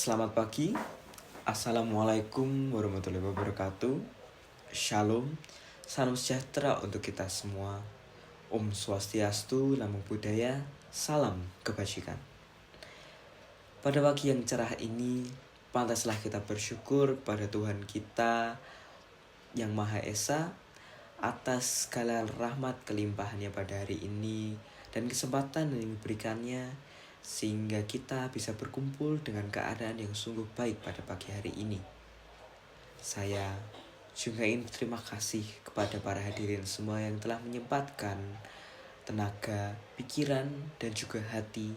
Selamat pagi, Assalamualaikum warahmatullahi wabarakatuh. Shalom, salam sejahtera untuk kita semua. Om Swastiastu, Namo Buddhaya, salam kebajikan. Pada pagi yang cerah ini, pantaslah kita bersyukur pada Tuhan kita yang Maha Esa atas segala rahmat kelimpahannya pada hari ini dan kesempatan yang diberikannya sehingga kita bisa berkumpul dengan keadaan yang sungguh baik pada pagi hari ini. Saya juga ingin berterima kasih kepada para hadirin semua yang telah menyempatkan tenaga, pikiran, dan juga hati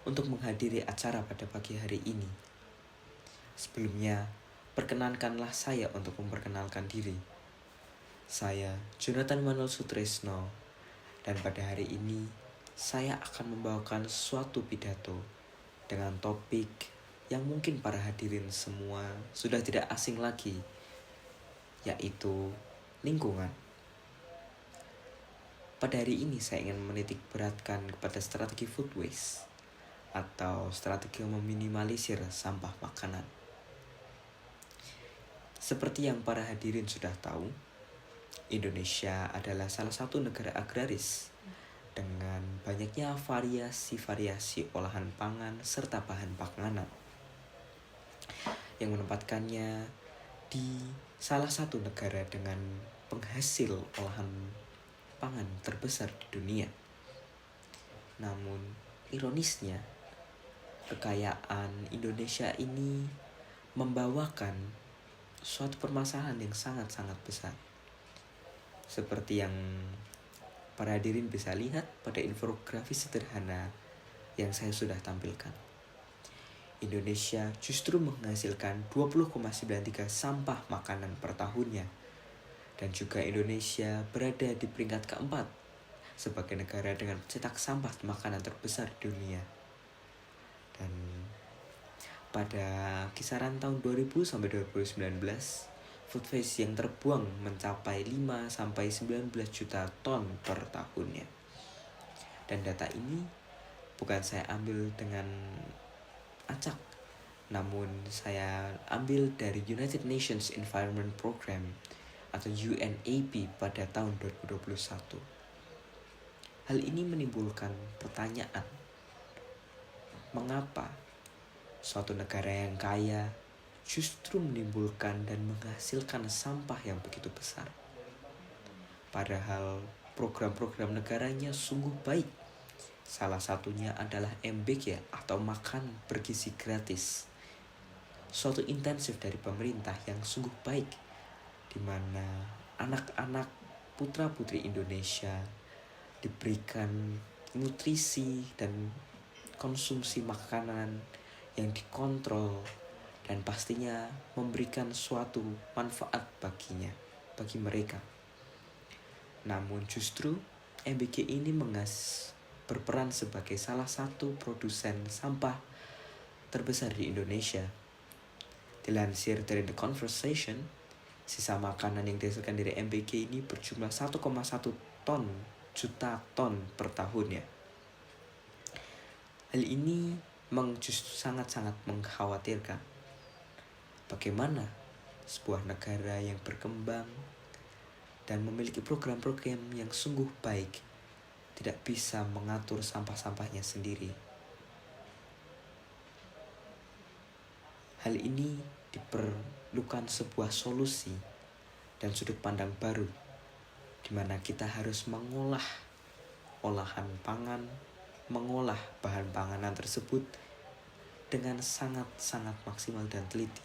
untuk menghadiri acara pada pagi hari ini. Sebelumnya, perkenankanlah saya untuk memperkenalkan diri. Saya Jonathan Manuel Sutrisno, dan pada hari ini saya akan membawakan suatu pidato dengan topik yang mungkin para hadirin semua sudah tidak asing lagi, yaitu lingkungan. Pada hari ini saya ingin menitik beratkan kepada strategi food waste atau strategi meminimalisir sampah makanan. Seperti yang para hadirin sudah tahu, Indonesia adalah salah satu negara agraris dengan banyaknya variasi-variasi olahan pangan serta bahan panganan yang menempatkannya di salah satu negara dengan penghasil olahan pangan terbesar di dunia. Namun, ironisnya, kekayaan Indonesia ini membawakan suatu permasalahan yang sangat-sangat besar. Seperti yang para hadirin bisa lihat pada infografis sederhana yang saya sudah tampilkan. Indonesia justru menghasilkan 20,93 sampah makanan per tahunnya. Dan juga Indonesia berada di peringkat keempat sebagai negara dengan pencetak sampah makanan terbesar di dunia. Dan pada kisaran tahun 2000 sampai 2019, food waste yang terbuang mencapai 5-19 juta ton per tahunnya. Dan data ini bukan saya ambil dengan acak, namun saya ambil dari United Nations Environment Program atau UNEP pada tahun 2021. Hal ini menimbulkan pertanyaan, mengapa suatu negara yang kaya justru menimbulkan dan menghasilkan sampah yang begitu besar. Padahal program-program negaranya sungguh baik. Salah satunya adalah MBG atau makan bergizi gratis. Suatu intensif dari pemerintah yang sungguh baik, di mana anak-anak putra-putri Indonesia diberikan nutrisi dan konsumsi makanan yang dikontrol dan pastinya memberikan suatu manfaat bagi mereka. Namun justru MBG ini berperan sebagai salah satu produsen sampah terbesar di Indonesia. Dilansir dari The Conversation, sisa makanan yang dihasilkan dari MBG ini berjumlah 1,1 juta ton per tahunnya. Hal ini justru sangat-sangat mengkhawatirkan. Bagaimana sebuah negara yang berkembang dan memiliki program-program yang sungguh baik tidak bisa mengatur sampah-sampahnya sendiri. Hal ini diperlukan sebuah solusi dan sudut pandang baru, di mana kita harus mengolah olahan pangan, mengolah bahan panganan tersebut dengan sangat-sangat maksimal dan teliti,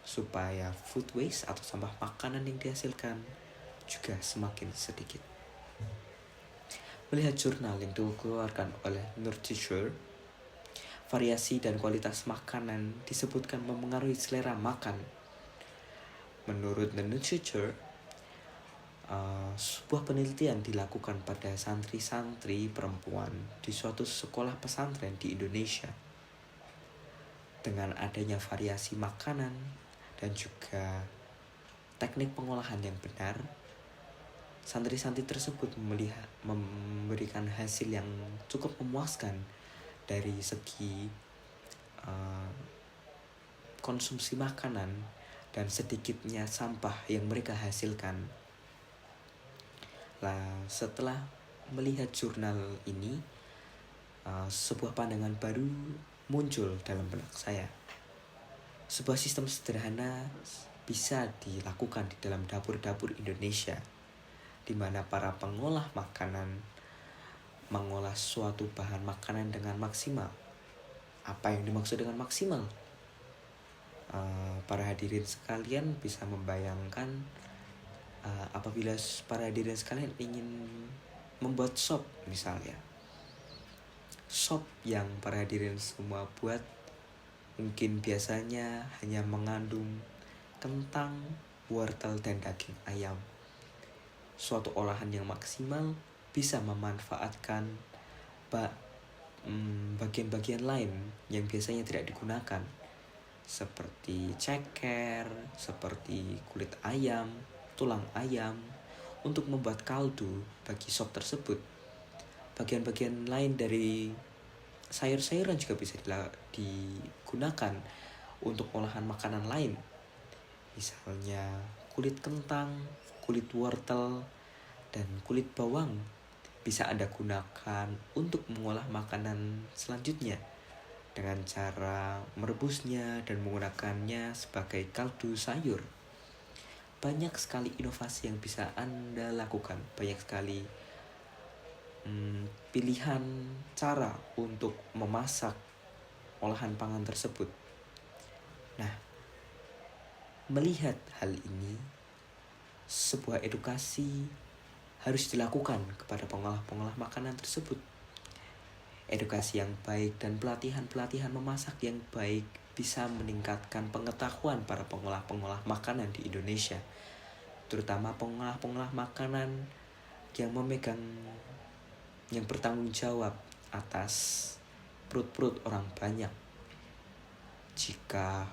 supaya food waste atau sampah makanan yang dihasilkan juga semakin sedikit. Melihat jurnal yang dikeluarkan oleh Nurture, variasi dan kualitas makanan disebutkan memengaruhi selera makan. Menurut The Nurture, sebuah penelitian dilakukan pada santri-santri perempuan di suatu sekolah pesantren di Indonesia. Dengan adanya variasi makanan dan juga teknik pengolahan yang benar, santri-santri tersebut memberikan hasil yang cukup memuaskan dari segi konsumsi makanan dan sedikitnya sampah yang mereka hasilkan. Lah, setelah melihat jurnal ini, sebuah pandangan baru muncul dalam benak saya. Sebuah sistem sederhana bisa dilakukan di dalam dapur-dapur Indonesia, di mana para pengolah makanan mengolah suatu bahan makanan dengan maksimal. Apa yang dimaksud dengan maksimal? Para hadirin sekalian bisa membayangkan apabila para hadirin sekalian ingin membuat sop misalnya. Sop yang para hadirin semua buat mungkin biasanya hanya mengandung kentang, wortel, dan daging ayam. Suatu olahan yang maksimal bisa memanfaatkan bagian-bagian lain yang biasanya tidak digunakan, seperti ceker, seperti kulit ayam, tulang ayam, untuk membuat kaldu bagi sop tersebut. Bagian-bagian lain dari sayur-sayuran juga bisa digunakan untuk olahan makanan lain. Misalnya kulit kentang, kulit wortel, dan kulit bawang bisa Anda gunakan untuk mengolah makanan selanjutnya dengan cara merebusnya dan menggunakannya sebagai kaldu sayur. Banyak sekali inovasi yang bisa Anda lakukan, banyak sekali pilihan cara untuk memasak olahan pangan tersebut. Nah, melihat hal ini, sebuah edukasi harus dilakukan kepada pengolah-pengolah makanan tersebut. Edukasi yang baik dan pelatihan-pelatihan memasak yang baik bisa meningkatkan pengetahuan para pengolah-pengolah makanan di Indonesia, terutama pengolah-pengolah makanan yang bertanggung jawab atas perut-perut orang banyak. Jika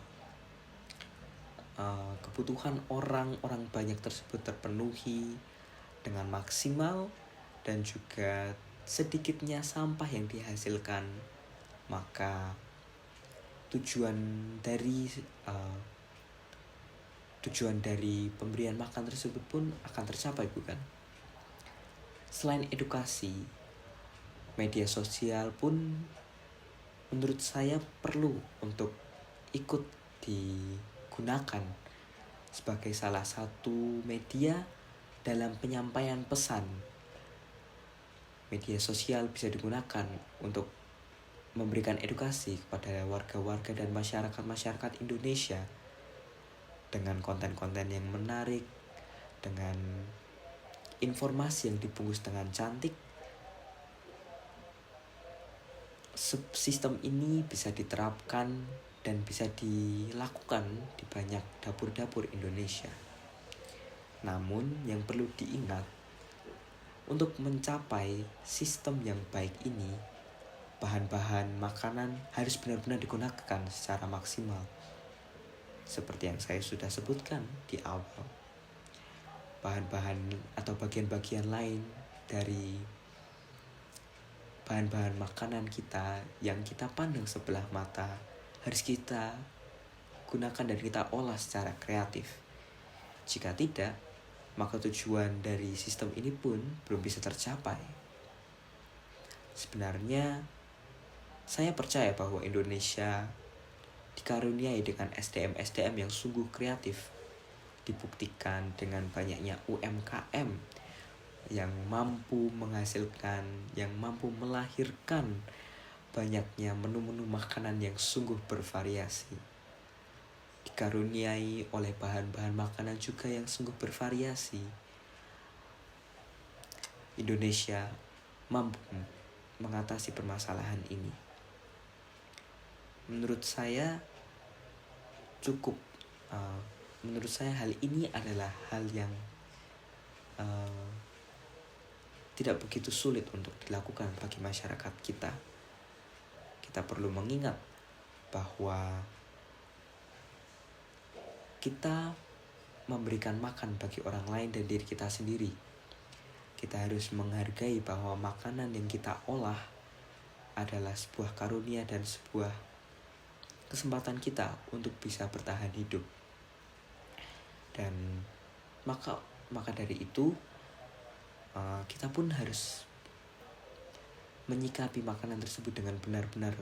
kebutuhan orang banyak tersebut terpenuhi dengan maksimal dan juga sedikitnya sampah yang dihasilkan, maka tujuan dari pemberian makan tersebut pun akan tercapai, bukan? Selain edukasi, media sosial pun menurut saya perlu untuk ikut digunakan sebagai salah satu media dalam penyampaian pesan. Media sosial bisa digunakan untuk memberikan edukasi kepada warga-warga dan masyarakat Indonesia dengan konten-konten yang menarik, dengan informasi yang dibungkus dengan cantik. Sistem ini bisa diterapkan dan bisa dilakukan di banyak dapur-dapur Indonesia. Namun yang perlu diingat, untuk mencapai sistem yang baik ini, bahan-bahan makanan harus benar-benar digunakan secara maksimal. Seperti yang saya sudah sebutkan di awal, bahan-bahan atau bagian-bagian lain dari bahan-bahan makanan kita yang kita pandang sebelah mata harus kita gunakan dan kita olah secara kreatif. Jika tidak, maka tujuan dari sistem ini pun belum bisa tercapai. Sebenarnya, saya percaya bahwa Indonesia dikaruniai dengan SDM-SDM yang sungguh kreatif. Dibuktikan dengan banyaknya UMKM yang mampu menghasilkan, yang mampu melahirkan banyaknya menu-menu makanan yang sungguh bervariasi. Dikaruniai oleh bahan-bahan makanan juga yang sungguh bervariasi. Indonesia mampu mengatasi permasalahan ini. Menurut saya menurut saya hal ini adalah hal yang tidak begitu sulit untuk dilakukan bagi masyarakat kita. Kita perlu mengingat bahwa kita memberikan makan bagi orang lain dan diri kita sendiri. Kita harus menghargai bahwa makanan yang kita olah adalah sebuah karunia dan sebuah kesempatan kita untuk bisa bertahan hidup. Dan maka dari itu kita pun harus menyikapi makanan tersebut dengan benar-benar,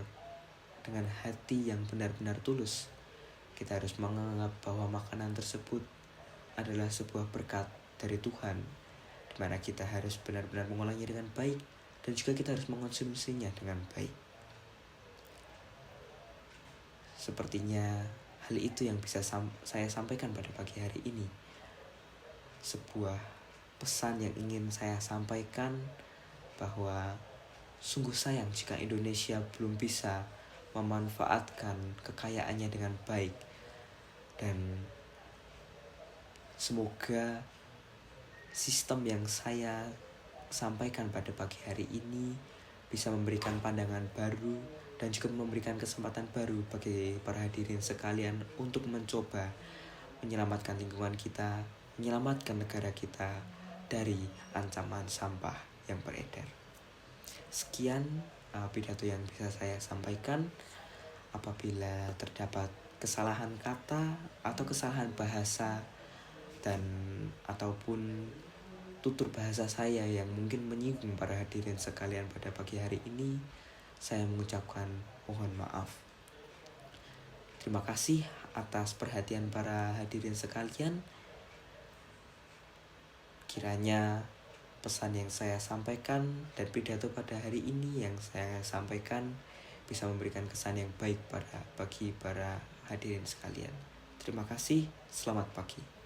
dengan hati yang benar-benar tulus. Kita harus menganggap bahwa makanan tersebut adalah sebuah berkat dari Tuhan, di mana kita harus benar-benar mengolahnya dengan baik, dan juga kita harus mengonsumsinya dengan baik. Sepertinya hal itu yang bisa saya sampaikan pada pagi hari ini. Sebuah pesan yang ingin saya sampaikan, bahwa sungguh sayang jika Indonesia belum bisa memanfaatkan kekayaannya dengan baik. Dan semoga sistem yang saya sampaikan pada pagi hari ini bisa memberikan pandangan baru dan juga memberikan kesempatan baru bagi para hadirin sekalian untuk mencoba menyelamatkan lingkungan kita, menyelamatkan negara kita dari ancaman sampah yang beredar. Sekian pidato yang bisa saya sampaikan. Apabila terdapat kesalahan kata atau kesalahan bahasa dan ataupun tutur bahasa saya yang mungkin menyinggung para hadirin sekalian pada pagi hari ini, saya mengucapkan mohon maaf. Terima kasih atas perhatian para hadirin sekalian. Kiranya pesan yang saya sampaikan dan pidato pada hari ini yang saya sampaikan bisa memberikan kesan yang baik bagi para hadirin sekalian. Terima kasih, selamat pagi.